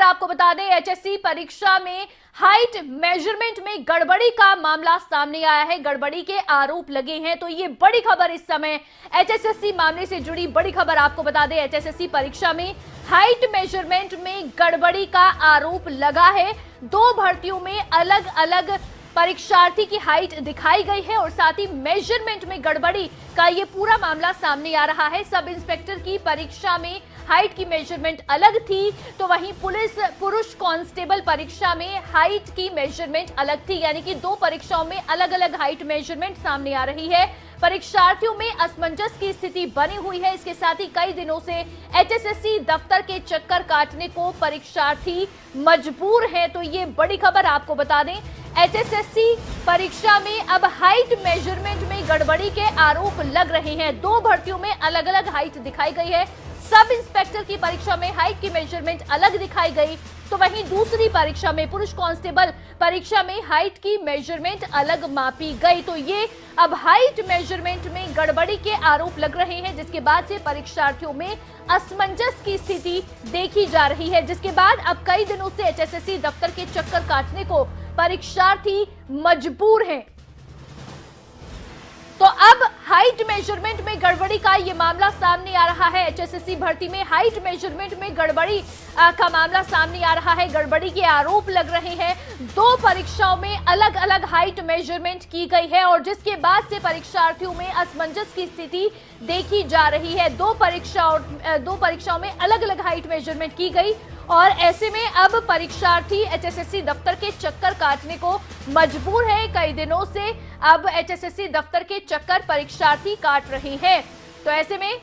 आपको बता दें, एचएससी परीक्षा में हाइट मेजरमेंट में गड़बड़ी का मामला सामने आया है, गड़बड़ी के आरोप लगे हैं। तो ये बड़ी खबर इस समय एचएसएससी मामले से जुड़ी बड़ी खबर आपको बता दें, एचएसएससी परीक्षा में हाइट मेजरमेंट में गड़बड़ी का आरोप लगा है। 2 भर्तियों में अलग अलग परीक्षार्थी की हाइट दिखाई गई है और साथ ही मेजरमेंट में गड़बड़ी का ये पूरा मामला सामने आ रहा है। सब इंस्पेक्टर की परीक्षा में हाइट की मेजरमेंट अलग थी, तो वहीं पुरुष कांस्टेबल परीक्षा में हाइट की मेजरमेंट अलग थी, यानी कि 2 परीक्षाओं में अलग अलग हाइट मेजरमेंट सामने आ रही है। परीक्षार्थियों में असमंजस की स्थिति बनी हुई है। इसके साथ ही कई दिनों से एचएसएससी दफ्तर के चक्कर काटने को परीक्षार्थी मजबूर हैं। तो ये बड़ी खबर आपको बता दें, एचएसएससी परीक्षा में अब हाइट मेजरमेंट में गड़बड़ी के आरोप लग रहे हैं। 2 भर्तियों में अलग अलग हाइट दिखाई गई है। सब इंस्पेक्टर की परीक्षा में हाइट की मेजरमेंट अलग दिखाई गई, तो वहीं दूसरी परीक्षा में पुरुष कांस्टेबल परीक्षा में हाइट की मेजरमेंट अलग मापी गई। तो ये अब हाइट मेजरमेंट में गड़बड़ी के आरोप लग रहे हैं, जिसके बाद से परीक्षार्थियों में असमंजस की स्थिति देखी जा रही है, जिसके बाद अब कई दिनों से एचएसएससी दफ्तर के चक्कर काटने को परीक्षार्थी मजबूर हैं। तो अब हाइट मेजरमेंट में गड़बड़ी का ये मामला सामने आ रहा है। एचएसएससी भर्ती में हाइट मेजरमेंट में गड़बड़ी का मामला सामने आ रहा है, गड़बड़ी के आरोप लग रहे हैं। 2 परीक्षाओं में अलग अलग हाइट मेजरमेंट की गई है और जिसके बाद से परीक्षार्थियों में असमंजस की स्थिति देखी जा रही है। 2 परीक्षाओं में अलग अलग हाइट मेजरमेंट की गई और ऐसे में अब परीक्षार्थी एचएसएससी दफ्तर के चक्कर काटने को मजबूर है। कई दिनों से अब एचएसएससी दफ्तर के चक्कर परीक्षार्थी काट रहे हैं। तो ऐसे में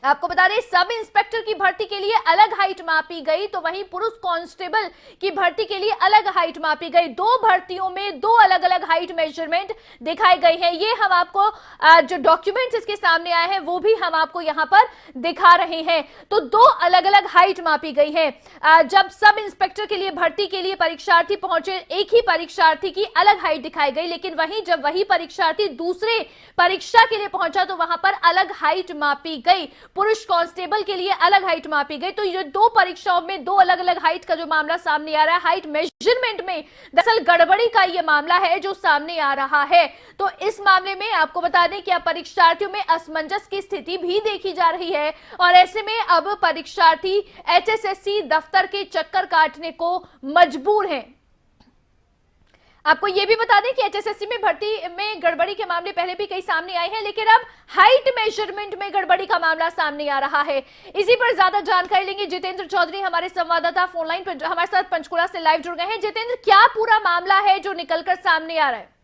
आपको बता दें, सब इंस्पेक्टर की भर्ती के लिए अलग हाइट मापी गई, तो वहीं पुरुष कांस्टेबल की भर्ती के लिए अलग हाइट मापी गई। 2 भर्तियों में 2 अलग अलग हाइट मेजरमेंट दिखाई गई है। ये हम आपको जो डॉक्यूमेंट्स इसके सामने आए हैं वो भी हम आपको यहां पर दिखा रहे हैं। तो 2 अलग अलग हाइट मापी गई है। जब सब इंस्पेक्टर के लिए भर्ती के लिए परीक्षार्थी पहुंचे, एक ही परीक्षार्थी की अलग हाइट दिखाई गई, लेकिन वहीं जब वही परीक्षार्थी दूसरे परीक्षा के लिए पहुंचा तो वहां पर अलग हाइट मापी गई। पुरुष कांस्टेबल के लिए अलग हाइट मापी गई। तो ये 2 परीक्षाओं में 2 अलग अलग हाइट का जो मामला सामने आ रहा है, हाइट मेजरमेंट में दरअसल गड़बड़ी का ये मामला है जो सामने आ रहा है। तो इस मामले में आपको बता दें कि अब परीक्षार्थियों में असमंजस की स्थिति भी देखी जा रही है और ऐसे में अब परीक्षार्थी एचएसएससी दफ्तर के चक्कर काटने को मजबूर हैं। आपको यह भी बता दें कि एचएसएससी में भर्ती में गड़बड़ी के मामले पहले भी कई सामने आए हैं, लेकिन अब हाइट मेजरमेंट में गड़बड़ी का मामला सामने आ रहा है। इसी पर ज्यादा जानकारी लेंगे। जितेंद्र चौधरी हमारे संवाददाता फोन लाइन पर हमारे साथ पंचकुला से लाइव जुड़ गए हैं। जितेंद्र, क्या पूरा मामला है जो निकलकर सामने आ रहा है?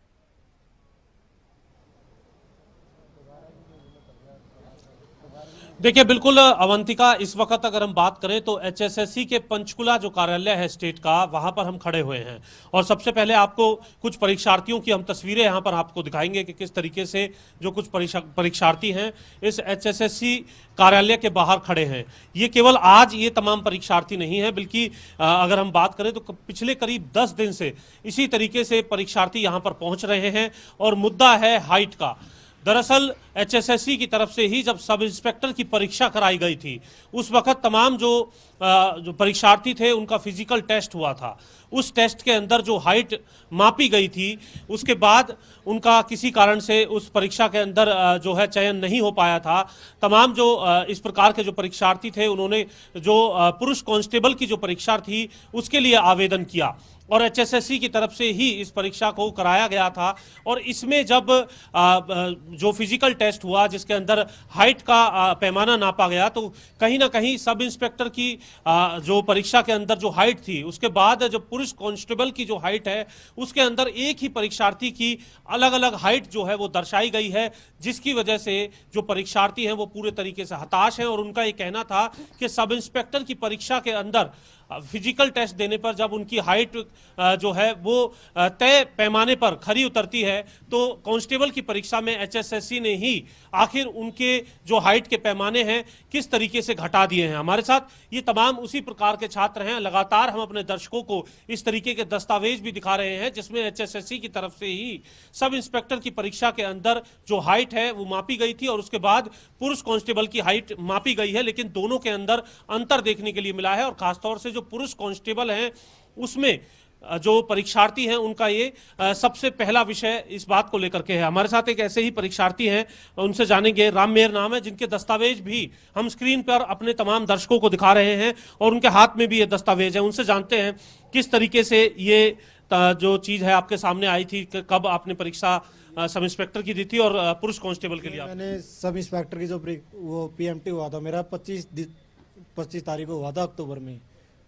देखिए, बिल्कुल अवंतिका, इस वक्त अगर हम बात करें तो एचएसएससी के पंचकुला जो कार्यालय है स्टेट का, वहां पर हम खड़े हुए हैं और सबसे पहले आपको कुछ परीक्षार्थियों की हम तस्वीरें यहां पर आपको दिखाएंगे कि किस तरीके से जो कुछ परीक्षार्थी हैं इस एचएसएससी कार्यालय के बाहर खड़े हैं। ये केवल आज ये तमाम परीक्षार्थी नहीं है, बल्कि अगर हम बात करें तो पिछले करीब 10 दिन से इसी तरीके से परीक्षार्थी यहां पर पहुंच रहे हैं और मुद्दा है हाइट का। दरअसल एचएसएससी की तरफ से ही जब सब इंस्पेक्टर की परीक्षा कराई गई थी, उस वक्त तमाम जो परीक्षार्थी थे उनका फिजिकल टेस्ट हुआ था। उस टेस्ट के अंदर जो हाइट मापी गई थी, उसके बाद उनका किसी कारण से उस परीक्षा के अंदर जो है चयन नहीं हो पाया था। तमाम जो इस प्रकार के जो परीक्षार्थी थे, उन्होंने जो पुरुष कांस्टेबल की जो परीक्षा थी उसके लिए आवेदन किया और एचएसएससी की तरफ से ही इस परीक्षा को कराया गया था। और इसमें जब जो फिजिकल टेस्ट हुआ जिसके अंदर हाइट का पैमाना नापा गया, तो कहीं ना कहीं सब इंस्पेक्टर की जो परीक्षा के अंदर जो हाइट थी, उसके बाद जो पुरुष कांस्टेबल की जो हाइट है उसके अंदर एक ही परीक्षार्थी की अलग अलग हाइट जो है वो दर्शाई गई है, जिसकी वजह से जो परीक्षार्थी हैं वो पूरे तरीके से हताश हैं। और उनका ये कहना था कि सब इंस्पेक्टर की परीक्षा के अंदर फिजिकल टेस्ट देने पर जब उनकी हाइट जो है वो तय पैमाने पर खरी उतरती है, तो कांस्टेबल की परीक्षा में एचएसएससी ने ही आखिर उनके जो हाइट के पैमाने हैं किस तरीके से घटा दिए हैं। हमारे साथ ये तमाम उसी प्रकार के छात्र हैं। लगातार हम अपने दर्शकों को इस तरीके के दस्तावेज भी दिखा रहे हैं जिसमें एचएसएससी की तरफ से ही सब इंस्पेक्टर की परीक्षा के अंदर जो हाइट है वो मापी गई थी और उसके बाद पुरुष कांस्टेबल की हाइट मापी गई है, लेकिन दोनों के अंदर अंतर देखने के लिए मिला है। और खासतौर से जो पुरुष कांस्टेबल हैं उसमें जो परीक्षार्थी हैं उनका ये सबसे पहला विषय इस बात को लेकर के है। हमारे साथ एक ऐसे ही परीक्षार्थी हैं, उनसे जानेंगे। राम मेहर नाम है, जिनके दस्तावेज भी हम स्क्रीन पर अपने तमाम दर्शकों को दिखा रहे हैं और उनके हाथ में भी ये दस्तावेज है। उनसे जानते हैं किस तरीके से ये जो चीज है आपके सामने आई थी, कब आपने परीक्षा सब इंस्पेक्टर की दी थी और पुरुष कांस्टेबल के लिए मैंने सब इंस्पेक्टर की जो वो पीएमटी हुआ था मेरा 25 तारीख को हुआ था अक्टूबर में।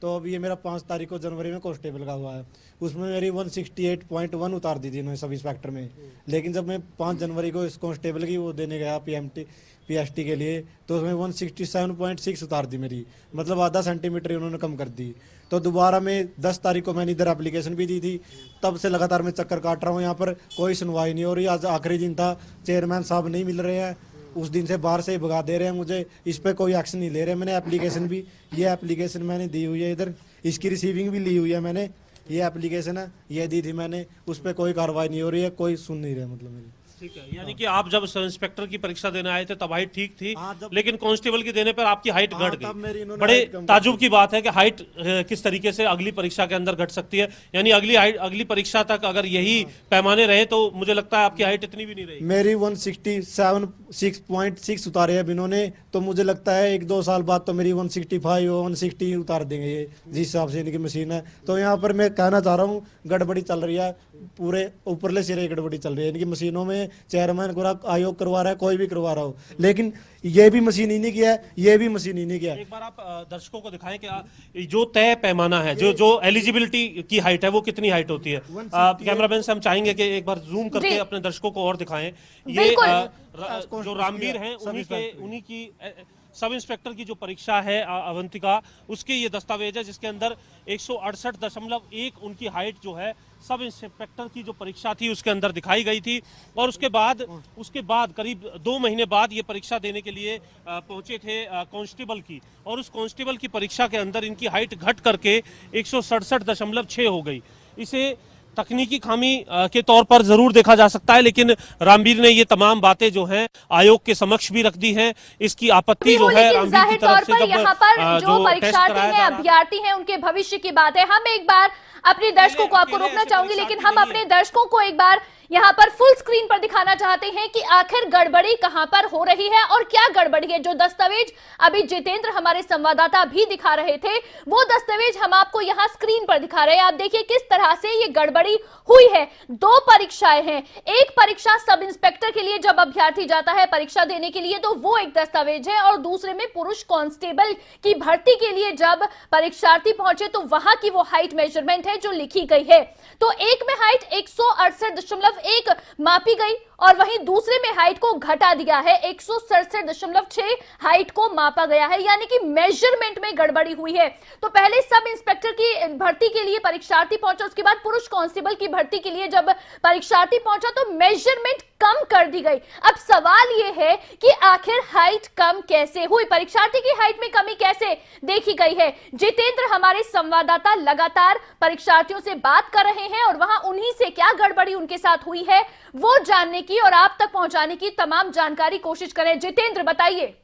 तो अब ये मेरा 5 तारीख को जनवरी में कांस्टेबल का हुआ है। उसमें मेरी 168.1 उतार दी थी उन्होंने सब इंस्पेक्टर में। लेकिन जब मैं 5 जनवरी को इस कांस्टेबल की वो देने गया पीएसटी के लिए, तो उसमें 167.6 उतार दी मेरी, मतलब आधा सेंटीमीटर ही उन्होंने कम कर दी। तो दोबारा मैं 10 तारीख को मैंने इधर एप्लीकेशन भी दी थी। तब से लगातार मैं चक्कर काट रहा हूँ, यहाँ पर कोई सुनवाई नहीं हो रही। आज आखिरी दिन था, चेयरमैन साहब नहीं मिल रहे हैं, उस दिन से बाहर से ही भगा दे रहे हैं मुझे। इस पर कोई एक्शन नहीं ले रहे। मैंने एप्लीकेशन भी, ये एप्लीकेशन मैंने दी हुई है, इधर इसकी रिसीविंग भी ली हुई है मैंने। ये एप्लीकेशन है, ये दी थी मैंने, उस पर कोई कार्रवाई नहीं हो रही है, कोई सुन नहीं रहा मतलब मेरी। ठीक है, यानी कि आप जब सब इंस्पेक्टर की परीक्षा देने आए थे तब हाइट ठीक थी, हाँ, लेकिन कांस्टेबल की देने पर आपकी हाइट घट तब मेरी गई। इन्होंने बड़े हाइट कम ताजुब की बात है कि हाइट किस तरीके से अगली परीक्षा के अंदर घट सकती है। यानी अगली परीक्षा तक अगर यही पैमाने रहे तो मुझे लगता है आपकी हाइट इतनी भी नहीं रहेगी। मेरी 167.6 उतारे हैं इन्होंने, तो मुझे लगता है 1-2 साल बाद तो मेरी 165 और 160 उतार देंगे ये, जिस हिसाब से इनकी मशीन है। तो यहाँ पर मैं कहना चाह रहा हूँ, गड़बड़ी चल रही है, पूरे ऊपरले सिरे गड़बड़ी चल रही है इनकी मशीनों में। चेयरमैन आयोग करवा रहा है, कोई भी करवा रहा हो, लेकिन ये भी मशीन ही नहीं किया है, ये भी मशीन ही नहीं किया है। एक बार आप दर्शकों को दिखाएं कि जो तय पैमाना है, जो एलिजिबिलिटी की हाइट है वो कितनी हाइट होती है। कैमरामैन से हम चाहेंगे कि एक बार जूम करके अपने दर्शकों को और दिखाएं। ये जो रामवीर हैं उन्हीं की सब इंस्पेक्टर की जो परीक्षा है अवंतिका, उसके ये दस्तावेज है जिसके अंदर 168.1 उनकी हाइट जो है सब इंस्पेक्टर की जो परीक्षा थी उसके अंदर दिखाई गई थी। और उसके बाद करीब 2 महीने बाद ये परीक्षा देने के लिए पहुंचे थे कांस्टेबल की, और उस कांस्टेबल की परीक्षा के अंदर इनकी हाइट घट करके 167.6 हो गई। इसे तकनीकी खामी के तौर पर जरूर देखा जा सकता है, लेकिन रामवीर ने ये तमाम बातें जो हैं आयोग के समक्ष भी रख दी हैं। इसकी आपत्ति जो है रामवीर की तरफ से, जब यहाँ पर जो परीक्षार्थी हैं, अभ्यर्थी हैं, उनके भविष्य की बात है। हम एक बार अपने दर्शकों को, आपको रोकना चाहूंगी, लेकिन हम अपने दर्शकों को एक बार यहाँ पर फुल स्क्रीन पर दिखाना चाहते हैं कि आखिर गड़बड़ी कहां पर हो रही है और क्या गड़बड़ी है। जो दस्तावेज अभी जितेंद्र हमारे संवाददाता भी दिखा रहे थे, वो दस्तावेज हम आपको यहाँ स्क्रीन पर दिखा रहे हैं। आप देखिए किस तरह से ये गड़बड़ी हुई है। 2 परीक्षाएं हैं, एक परीक्षा सब इंस्पेक्टर के लिए जब अभ्यर्थी जाता है परीक्षा देने के लिए तो वो एक दस्तावेज है, और दूसरे में पुरुष कांस्टेबल की भर्ती के लिए जब परीक्षार्थी पहुंचे तो वहां की वो हाइट मेजरमेंट है जो लिखी गई है। तो एक में हाइट 168.1 मापी गई और वहीं दूसरे में हाइट को घटा दिया है, 167.6 हाइट को मापा गया है, यानी कि मेजरमेंट में गड़बड़ी हुई है। तो पहले सब इंस्पेक्टर की भर्ती के लिए परीक्षार्थी पहुंचा, उसके बाद पुरुष कांस्टेबल की भर्ती के लिए जब परीक्षार्थी पहुंचा तो मेजरमेंट कम कर दी गई। अब सवाल यह है कि आखिर हाइट कम कैसे हुई, परीक्षार्थी की हाइट में कमी कैसे देखी गई है। जितेंद्र हमारे संवाददाता लगातार परीक्षार्थियों से बात कर रहे हैं और वहां उन्हीं से क्या गड़बड़ी उनके साथ हुई है वो जानने की और आप तक पहुंचाने की तमाम जानकारी कोशिश करें। जितेंद्र बताइए।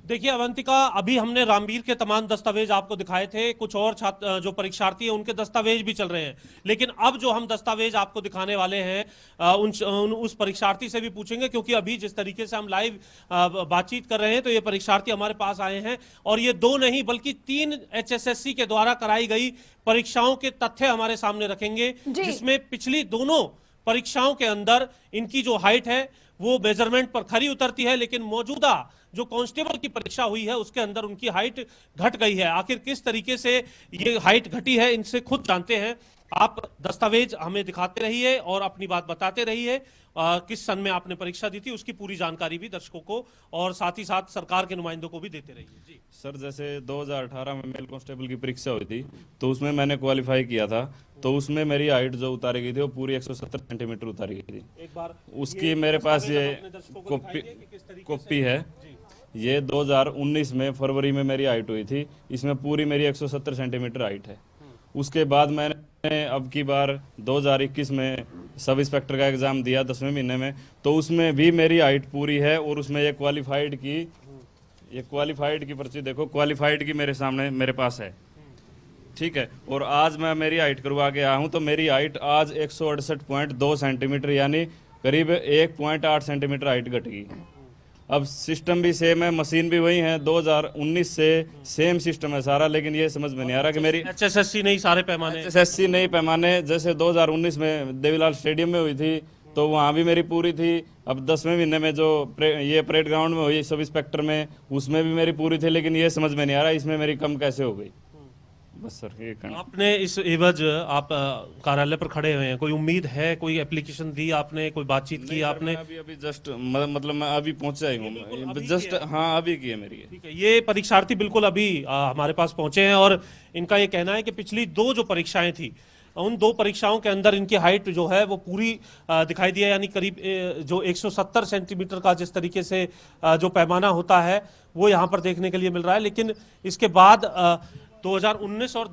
देखिए अवंतिका, अभी हमने रामवीर के तमाम दस्तावेज आपको दिखाए थे, कुछ और छात्र जो परीक्षार्थी हैं उनके दस्तावेज भी चल रहे हैं, लेकिन अब जो हम दस्तावेज आपको दिखाने वाले हैं उस परीक्षार्थी से भी पूछेंगे, क्योंकि अभी जिस तरीके से हम लाइव बातचीत कर रहे हैं तो ये परीक्षार्थी हमारे पास आए हैं और ये 2 नहीं बल्कि 3 एचएसएससी के द्वारा कराई गई परीक्षाओं के तथ्य हमारे सामने रखेंगे, जिसमें पिछली दोनों परीक्षाओं के अंदर इनकी जो हाइट है वो मेजरमेंट पर खरी उतरती है, लेकिन मौजूदा जो कांस्टेबल की परीक्षा हुई है उसके अंदर उनकी हाइट घट गई है। आखिर किस तरीके से ये हाइट घटी है इनसे खुद जानते हैं। आप दस्तावेज हमें दिखाते रहिए और अपनी बात बताते रहिए किस सन में आपने परीक्षा दी थी, उसकी पूरी जानकारी भी दर्शकों को और साथ ही साथ सरकार के नुमाइंदों को भी देते रहिए। जी सर, जैसे 2018 में मेल कांस्टेबल की परीक्षा हुई थी तो उसमें मैंने क्वालिफाई किया था, तो उसमें मेरी हाइट जो उतारी गई थी वो पूरी 170 सेंटीमीटर उतारी गई थी। एक बार उसकी मेरे पास ये कॉपी है। ये 2019 में फरवरी में मेरी हाइट हुई थी, इसमें पूरी मेरी 170 सेंटीमीटर हाइट है। उसके बाद मैंने अब की बार 2021 में सब इंस्पेक्टर का एग्ज़ाम दिया 10वें महीने में, तो उसमें भी मेरी हाइट पूरी है और उसमें ये क्वालिफाइड की पर्ची देखो, क्वालिफाइड की मेरे सामने मेरे पास है, ठीक है। और आज मैं मेरी हाइट करवा के आया हूँ, तो मेरी हाइट आज 168.2 सेंटीमीटर यानी करीब 1.8 सेंटीमीटर हाइट घट गई। अब सिस्टम भी सेम है, मशीन भी वही है, 2019 से सेम सिस्टम है सारा, लेकिन ये समझ में नहीं आ रहा कि मेरी HSSC नहीं सारे पैमाने, HSSC नहीं पैमाने, जैसे 2019 में देवीलाल स्टेडियम में हुई थी तो वहाँ भी मेरी पूरी थी। अब 10वें महीने में जो ये परेड ग्राउंड में हुई सब इंस्पेक्टर में, उसमें भी मेरी पूरी थी, लेकिन ये समझ में नहीं आ रहा इसमें मेरी कम कैसे हो गई। बस सर ये कहना। आपने इस एवज आप कार्यालय पर खड़े हुए हैं, कोई उम्मीद है, कोई एप्लीकेशन दी आपने, कोई बातचीत की आपने? अभी जस्ट मतलब मैं अभी पहुंचा ही हूँ, जस्ट हाँ अभी की है मेरी। ठीक है, ये परीक्षार्थी बिल्कुल अभी हमारे पास पहुंचे हैं और इनका ये कहना है कि पिछली 2 जो परीक्षाएं थी, उन 2 परीक्षाओं के अंदर इनकी हाइट जो है वो पूरी दिखाई दी है, यानी करीब जो 170 सेंटीमीटर का जिस तरीके से जो पैमाना होता है वो यहाँ पर देखने के लिए मिल रहा है। लेकिन इसके बाद 2019 और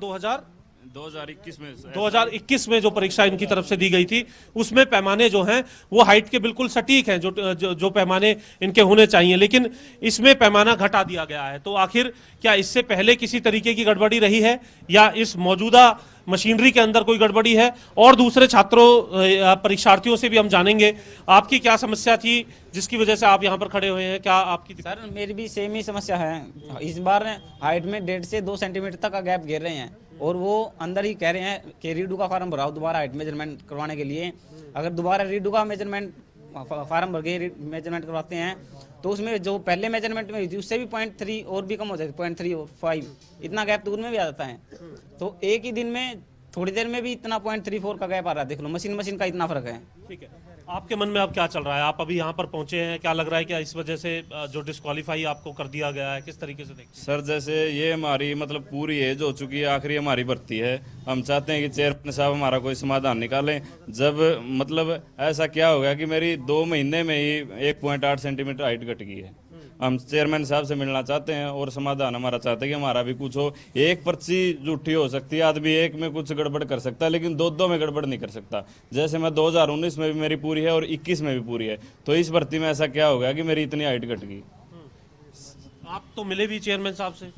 2021 में जो परीक्षा इनकी तरफ से दी गई थी उसमें पैमाने जो हैं वो हाइट के बिल्कुल सटीक हैं, जो पैमाने इनके होने चाहिए, लेकिन इसमें पैमाना घटा दिया गया है। तो आखिर क्या इससे पहले किसी तरीके की गड़बड़ी रही है या इस मौजूदा मशीनरी के अंदर कोई गड़बड़ी है? और दूसरे छात्रों परीक्षार्थियों से भी हम जानेंगे आपकी क्या समस्या थी जिसकी वजह से आप यहाँ पर खड़े हुए हैं। क्या आपकी? सर मेरी भी सेम ही समस्या है, इस बार हाइट में 1.5 से 2 सेंटीमीटर तक का गैप घेर रहे हैं और वो अंदर ही कह रहे हैं कि रीडू का फार्म भराओ दोबारा हाइट मेजरमेंट करवाने के लिए। अगर दोबारा रीडू का मेजरमेंट फार्म भर के मेजरमेंट करवाते हैं तो उसमें जो पहले मेजरमेंट में हुई थी उससे भी 0.3 और भी कम हो जाती है, 0.3 और 5 इतना गैप दूर में भी आ जाता है। तो एक ही दिन में थोड़ी देर में भी इतना 0.34 का गैप आ रहा है, देख लो मशीन का इतना फर्क है। ठीक है, आपके मन में अब क्या चल रहा है? आप अभी यहाँ पर पहुंचे हैं, क्या लग रहा है कि इस वजह से जो डिस्क्वालीफाई आपको कर दिया गया है, किस तरीके से देखते हैं? सर जैसे ये हमारी मतलब पूरी एज हो चुकी है, आखिरी हमारी भर्ती है, हम चाहते हैं कि चेयरमैन साहब हमारा कोई समाधान निकालें। जब मतलब ऐसा क्या हो गया कि मेरी 2 महीने में ही 1.8 सेंटीमीटर हाइट घट गई है। हम चेयरमैन साहब से मिलना चाहते हैं और समाधान हमारा चाहते हैं कि हमारा भी कुछ हो। एक पर्ची झूठी हो सकती है, आदमी एक में कुछ गड़बड़ कर सकता है लेकिन 2 में गड़बड़ नहीं कर सकता। जैसे मैं 2019 में भी मेरी पूरी है और 21 में भी पूरी है, तो इस भर्ती में ऐसा क्या हो गया कि मेरी इतनी हाइट घट गई। आप तो मिले भी चेयरमैन साहब से?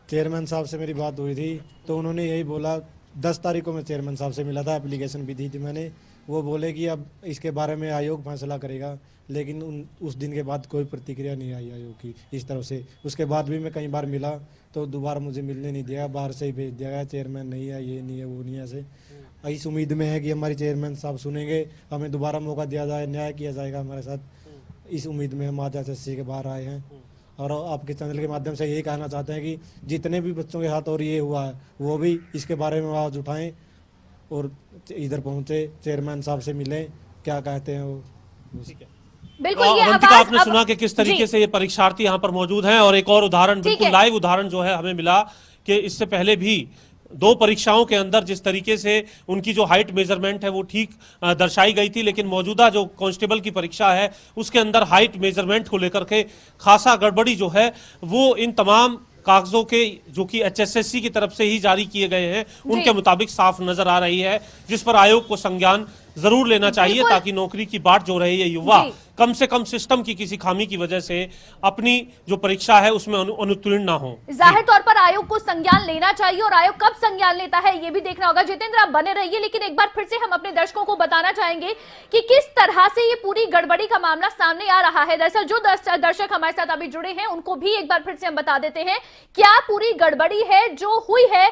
चेयरमैन साहब से मेरी बात हुई थी तो उन्होंने यही बोला, 10 तारीख को मैं चेयरमैन साहब से मिला था, एप्लीकेशन भी दी थी मैंने। वो बोले कि अब इसके बारे में आयोग फैसला करेगा, लेकिन उस दिन के बाद कोई प्रतिक्रिया नहीं आई आयोग की इस तरफ से। उसके बाद भी मैं कई बार मिला तो दोबारा मुझे मिलने नहीं दिया, बाहर से ही भेज दिया गया, चेयरमैन नहीं है, ये नहीं है, वो नहीं है। ऐसे इस उम्मीद में है कि हमारी चेयरमैन साहब सुनेंगे, हमें दोबारा मौका दिया जाए, न्याय किया जाएगा हमारे साथ। इस उम्मीद में हम आज HSSC के बाहर आए हैं और आपके चैनल के माध्यम से यही कहना चाहते हैं कि जितने भी बच्चों के साथ और ये हुआ है वो भी इसके बारे में आवाज़ उठाएं और इधर पहुंचे, चेयरमैन साहब से मिलें, क्या कहते हैं वो। बिल्कुल ये अवंतिका, आवाज आपने सुना कि किस तरीके से ये परीक्षार्थी यहाँ पर मौजूद हैं और एक और उदाहरण, बिल्कुल लाइव उदाहरण जो है हमें मिला कि इससे पहले भी 2 परीक्षाओं के अंदर जिस तरीके से उनकी जो हाइट मेजरमेंट है वो ठीक दर्शाई गई थी, लेकिन मौजूदा जो कांस्टेबल की परीक्षा है उसके अंदर हाइट मेजरमेंट को लेकर के खासा गड़बड़ी जो है वो इन तमाम कागजों के जो कि HSSC की तरफ से ही जारी किए गए हैं उनके मुताबिक साफ नजर आ रही है, जिस पर आयोग को संज्ञान जरूर लेना चाहिए ताकि नौकरी की बाट जो रही है युवा कम से कम सिस्टम की किसी खामी की वजह से अपनी जो परीक्षा है उसमें अनुत्तीर्ण ना हो। जाहिर तौर पर आयोग को संज्ञान लेना चाहिए और आयोग कब संज्ञान लेता है ये भी देखना होगा। जितेंद्र आप बने रहिए, लेकिन एक बार फिर से हम अपने दर्शकों को बताना चाहेंगे कि किस तरह से ये पूरी गड़बड़ी का मामला सामने आ रहा है। दरअसल जो दर्शक हमारे साथ अभी जुड़े हैं उनको भी एक बार फिर से हम बता देते हैं क्या पूरी गड़बड़ी है जो हुई है।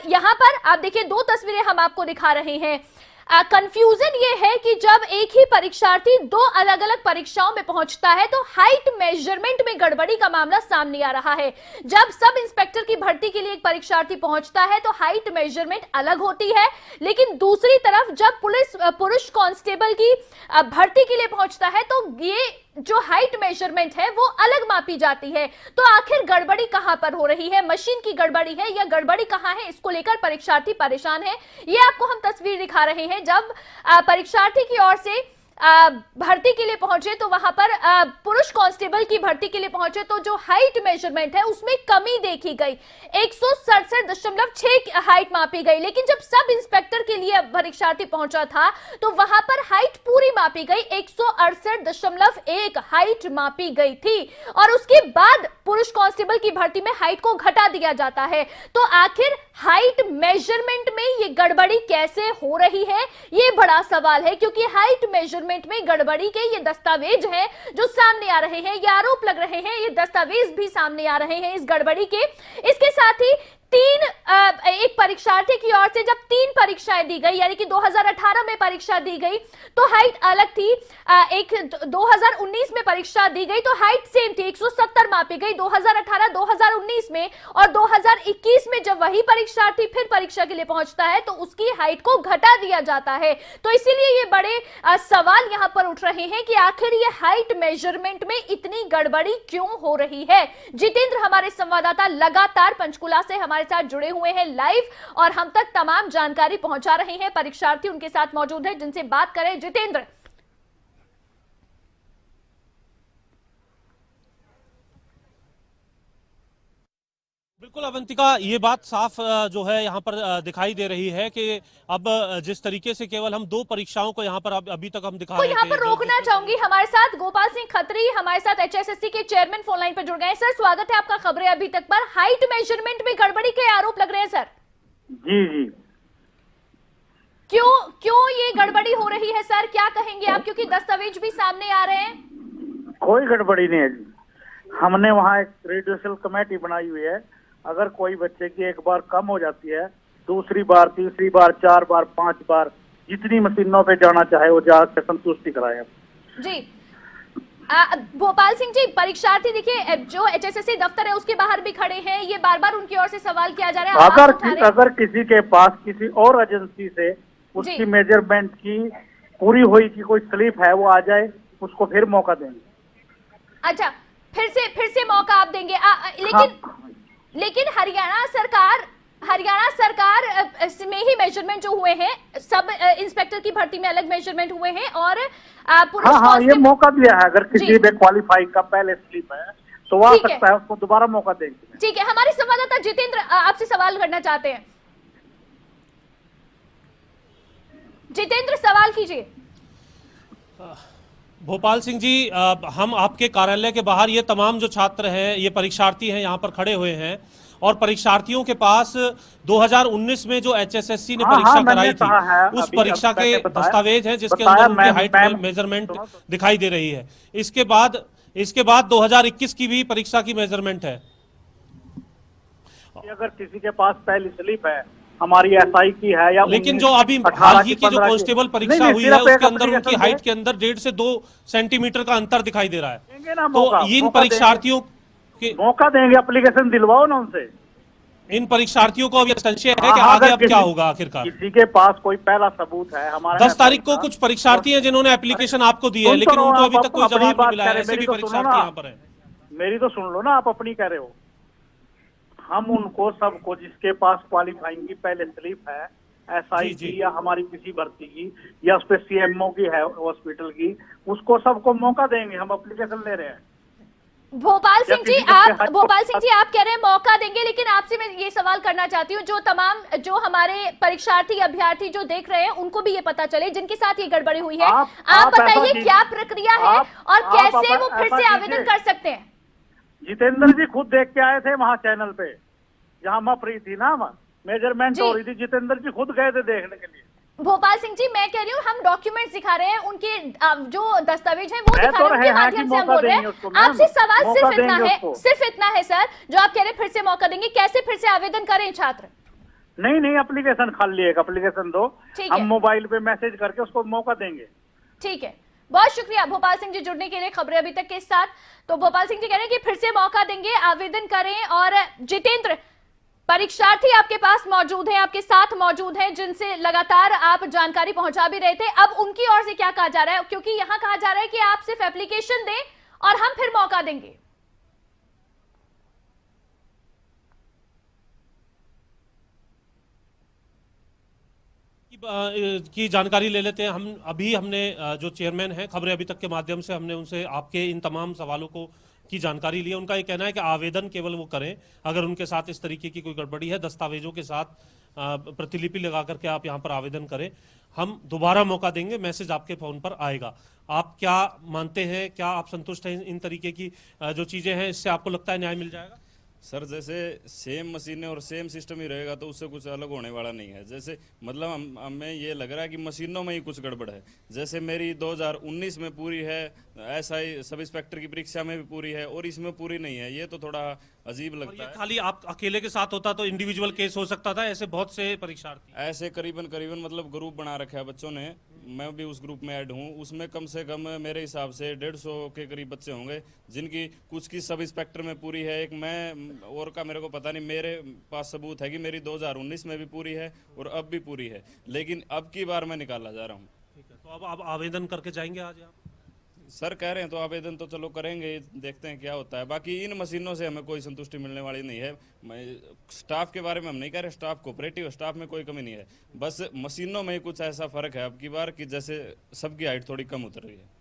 यहाँ पर आप देखिए 2 तस्वीरें हम आपको दिखा रहे हैं। कंफ्यूजन ये है कि जब एक ही परीक्षार्थी दो अलग अलग परीक्षाओं में पहुंचता है तो हाइट मेजरमेंट में गड़बड़ी का मामला सामने आ रहा है। जब सब इंस्पेक्टर की भर्ती के लिए एक परीक्षार्थी पहुंचता है तो हाइट मेजरमेंट अलग होती है, लेकिन दूसरी तरफ जब पुरुष कांस्टेबल की भर्ती के लिए पहुंचता है तो ये जो हाइट मेजरमेंट है वो अलग मापी जाती है। तो आखिर गड़बड़ी कहां पर हो रही है? मशीन की गड़बड़ी है या गड़बड़ी कहां है? इसको लेकर परीक्षार्थी परेशान है। ये आपको हम तस्वीर दिखा रहे हैं जब परीक्षार्थी की ओर से भर्ती के लिए पहुंचे तो वहां पर पुरुष कांस्टेबल की भर्ती के लिए पहुंचे तो जो हाइट मेजरमेंट है उसमें कमी देखी गई, 167.6 हाइट मापी गई। लेकिन जब सब इंस्पेक्टर के लिए परीक्षार्थी पहुंचा था तो वहां पर हाइट पूरी मापी गई, 168.1 हाइट मापी गई थी और उसके बाद पुरुष कांस्टेबल की भर्ती में हाइट को घटा दिया जाता है। तो आखिर हाइट मेजरमेंट में ये गड़बड़ी कैसे हो रही है, ये बड़ा सवाल है, क्योंकि हाइट मेजरमेंट में गड़बड़ी के ये दस्तावेज हैं जो सामने आ रहे हैं, ये आरोप लग रहे हैं, ये दस्तावेज भी सामने आ रहे हैं इस गड़बड़ी के। इसके साथ ही एक परीक्षार्थी की ओर से जब 3 परीक्षाएं दी गई, यानी कि 2018 में परीक्षा दी गई तो हाइट अलग थी, एक 2019 में परीक्षा दी गई तो हाइट सेम थी, 170 मापी गई 2018-2019 में, और 2021 में जब वही परीक्षार्थी फिर परीक्षा के लिए पहुंचता है तो उसकी हाइट को घटा दिया जाता है। तो इसीलिए ये बड़े सवाल यहां पर उठ रहे हैं कि आखिर ये हाइट मेजरमेंट में इतनी गड़बड़ी क्यों हो रही है। जितेंद्र हमारे संवाददाता लगातार पंचकुला से हमारे साथ जुड़े हुए हैं लाइव और हम तक तमाम जानकारी पहुंचा रहे हैं। परीक्षार्थी उनके साथ मौजूद है जिनसे बात करें। जितेंद्र, बिल्कुल अवंतिका, ये बात साफ जो है यहाँ पर दिखाई दे रही है कि अब जिस तरीके से केवल हम 2 परीक्षाओं को यहाँ पर अभी तक हम दिखा तो रहे थे। यहाँ पर रोकना चाहूंगी, हमारे साथ गोपाल सिंह खत्री हमारे साथ HSSC के चेयरमैन फोन लाइन पर जुड़ गए हैं। सर, स्वागत है आपका खबरें अभी तक पर। हाइट मेजरमेंट में गड़बड़ी के आरोप लग रहे हैं सर। जी, क्यों ये गड़बड़ी हो रही है सर, क्या कहेंगे आप, क्योंकि दस्तावेज भी सामने आ रहे हैं? कोई गड़बड़ी नहीं है जी। हमने वहाँ एक रेडियोसल कमेटी बनाई हुई है। अगर कोई बच्चे की एक बार कम हो जाती है, दूसरी बार, तीसरी बार, 4 बार, 5 बार, जितनी मशीनों पे जाना चाहे वो जाकर संतुष्टि कराए जी। भोपाल सिंह जी, परीक्षार्थी देखिए जो HSSC दफ्तर है उसके बाहर भी खड़े हैं, ये बार बार उनकी ओर से सवाल किया जा रहा है। अगर किसी के पास किसी और एजेंसी से उसकी मेजरमेंट की पूरी हुई की कोई स्लिप है वो आ जाए, उसको फिर मौका देंगे। अच्छा, फिर से मौका आप देंगे। लेकिन हरियाणा सरकार में ही मेजरमेंट जो हुए हैं, सब इंस्पेक्टर की भर्ती में अलग मेजरमेंट हुए हैं और हाँ, ये मौका दिया है। अगर किसी में क्वालिफाई का पहले स्लिप है तो वो आ सकता है, उसको दोबारा मौका देंगे। ठीक है, हमारे संवाददाता जितेंद्र आपसे सवाल करना चाहते हैं। जितेंद्र, सवाल कीजिए। भोपाल सिंह जी, हम आपके कार्यालय के बाहर ये तमाम जो छात्र हैं, ये परीक्षार्थी हैं, यहाँ पर खड़े हुए हैं और परीक्षार्थियों के पास 2019 में जो HSSC ने परीक्षा कराई थी उस परीक्षा के दस्तावेज हैं जिसके अंदर उनकी हाइट मेजरमेंट दिखाई दे रही है। इसके बाद 2021 की भी परीक्षा की मेजरमेंट है। अगर किसी के पास पहली स्लिप है, हमारी SI की है या, लेकिन जो अभी हाल ही की जो कांस्टेबल परीक्षा हुई है उसके अंदर उनकी हाइट के अंदर 1.5 से 2 सेंटीमीटर का अंतर दिखाई दे रहा है। तो इन परीक्षार्थियों के मौका देंगे, एप्लीकेशन दिलवाओ ना उनसे। इन परीक्षार्थियों को अब यह संशय है कि आगे अब क्या होगा आखिरकार। किसी के पास कोई पहला सबूत है, हमारा 10 तारीख को कुछ परीक्षार्थी हैं जिन्होंने एप्लीकेशन आपको दी है, लेकिन उनको अभी तक कोई जवाब नहीं मिला है। ऐसे भी परीक्षार्थी यहाँ पर हैं। मेरी तो सुन लो ना, आप अपनी कह रहे हो। हम उनको सबको जिसके पास क्वालिफाइंग की पहले स्लिप है, SI की या हमारी किसी भर्ती की या उस पर CMO की है हॉस्पिटल की, उसको सबको मौका देंगे। हम एप्लीकेशन ले रहे हैं। भोपाल सिंह जी, आप कह रहे हैं मौका देंगे, लेकिन आपसे मैं ये सवाल करना चाहती हूँ, जो हमारे परीक्षार्थी अभ्यर्थी जो देख रहे हैं उनको भी ये पता चले जिनके साथ ये गड़बड़ी हुई है। आप बताइए क्या प्रक्रिया है और कैसे वो फिर से आवेदन कर सकते हैं? जितेंद्र जी खुद देख के आए थे वहाँ चैनल पे, जहाँ मप रही थी ना, मेजरमेंट हो रही थी। जितेंद्र जी खुद गए थे देखने के लिए। भोपाल सिंह जी, मैं कह रही हूँ हम डॉक्यूमेंट्स दिखा रहे हैं, उनके जो दस्तावेज हैं वो दिखा रहे हैं, उनके माध्यम से हम बोल रहे हैं। आपसे सवाल सिर्फ इतना है सर, जो आप कह रहे हैं फिर से मौका देंगे, कैसे फिर से आवेदन करें छात्र? नहीं नहीं, एप्लीकेशन खाली एक एप्लीकेशन दो, ठीक हम है। मोबाइल पे मैसेज करके उसको मौका देंगे। ठीक है, बहुत शुक्रिया भोपाल सिंह जी जुड़ने के लिए खबरें अभी तक के साथ। तो भोपाल सिंह जी कह रहे हैं कि फिर से मौका देंगे, आवेदन करें। और जितेंद्र, परीक्षार्थी आपके पास मौजूद हैं, आपके साथ मौजूद हैं, जिनसे लगातार आप जानकारी पहुंचा भी रहे थे, अब उनकी ओर से क्या कहा जा रहा है? क्योंकि यहां कहा जा रहा है कि आप सिर्फ एप्लीकेशन दें और हम फिर मौका देंगे। की जानकारी ले लेते हैं हम। हमने जो चेयरमैन हैं खबरें अभी तक के माध्यम से हमने उनसे आपके इन तमाम सवालों को की जानकारी ली है। उनका ये कहना है कि आवेदन केवल वो करें अगर उनके साथ इस तरीके की कोई गड़बड़ी है, दस्तावेजों के साथ प्रतिलिपि लगा करके आप यहाँ पर आवेदन करें, हम दोबारा मौका देंगे, मैसेज आपके फोन पर आएगा। आप क्या मानते हैं, क्या आप संतुष्ट हैं इन तरीके की जो चीजें हैं, इससे आपको लगता है न्याय मिल जाएगा? सर जैसे सेम मशीनें और सेम सिस्टम ही रहेगा तो उससे कुछ अलग होने वाला नहीं है। जैसे मतलब हमें ये लग रहा है कि मशीनों में ही कुछ गड़बड़ है। जैसे मेरी 2019 में पूरी है, एसआई सब इंस्पेक्टर की परीक्षा में भी पूरी है और इसमें पूरी नहीं है, ये तो थोड़ा अजीब और लगता ये है। खाली आप अकेले के साथ होता तो इंडिविजुअल केस हो सकता था, ऐसे बहुत से परीक्षार्थी ऐसे करीबन करीबन मतलब ग्रुप बना रखा है बच्चों ने, मैं भी उस ग्रुप में ऐड हूँ। उसमें कम से कम मेरे हिसाब से 150 के करीब बच्चे होंगे, जिनकी कुछ की सब इंस्पेक्टर में पूरी है, एक मैं और का मेरे को पता नहीं। मेरे पास सबूत है कि मेरी 2019 में भी पूरी है और अब भी पूरी है, लेकिन अब की बार मैं निकाला जा रहा हूँ। ठीक है, तो अब आप आवेदन करके जाएंगे आज आप? सर कह रहे हैं तो आवेदन तो चलो करेंगे, देखते हैं क्या होता है। बाकी इन मशीनों से हमें कोई संतुष्टि मिलने वाली नहीं है। मैं स्टाफ के बारे में हम नहीं कह रहे, स्टाफ कोऑपरेटिव, स्टाफ में कोई कमी नहीं है, बस मशीनों में ही कुछ ऐसा फर्क है अब की बार कि जैसे सबकी हाइट थोड़ी कम उतर रही है।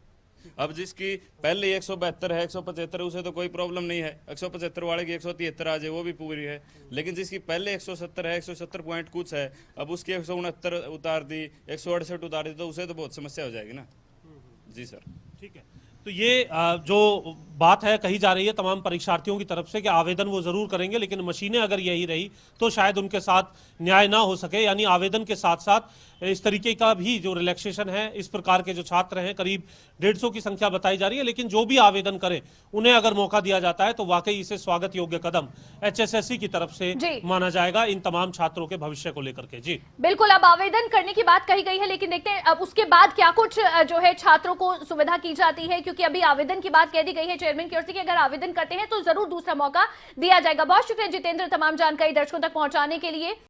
अब जिसकी पहले 172 है, 175 है, उसे तो कोई प्रॉब्लम नहीं है, 175 वाले की 173 आ जाए वो भी पूरी है। लेकिन जिसकी पहले 170 है, 170 पॉइंट कुछ है, अब उसकी 169 उतार दी, 168 उतार दी, तो उसे तो बहुत समस्या हो जाएगी ना। जी सर। ठीक है, तो ये जो बात है कही जा रही है तमाम परीक्षार्थियों की तरफ से कि आवेदन वो जरूर करेंगे, लेकिन मशीनें अगर यही रही तो शायद उनके साथ न्याय ना हो सके। यानी आवेदन के साथ साथ इस तरीके का भी जो रिलैक्सेशन है, इस प्रकार के जो छात्र हैं करीब 150 की संख्या बताई जा रही है, लेकिन जो भी आवेदन करें उन्हें अगर मौका दिया जाता है तो वाकई इसे स्वागत योग्य कदम HSSC की तरफ से माना जाएगा इन तमाम छात्रों के भविष्य को लेकर के। जी बिल्कुल, अब आवेदन करने की बात कही गई है, लेकिन देखते हैं अब उसके बाद क्या कुछ जो है छात्रों को सुविधा की जाती है, क्योंकि अभी आवेदन की बात कह दी गई है चेयरमैन की ओर से कि अगर आवेदन करते हैं तो जरूर दूसरा मौका दिया जाएगा। बहुत शुक्रिया जितेंद्र तमाम जानकारी दर्शकों तक पहुंचाने के लिए।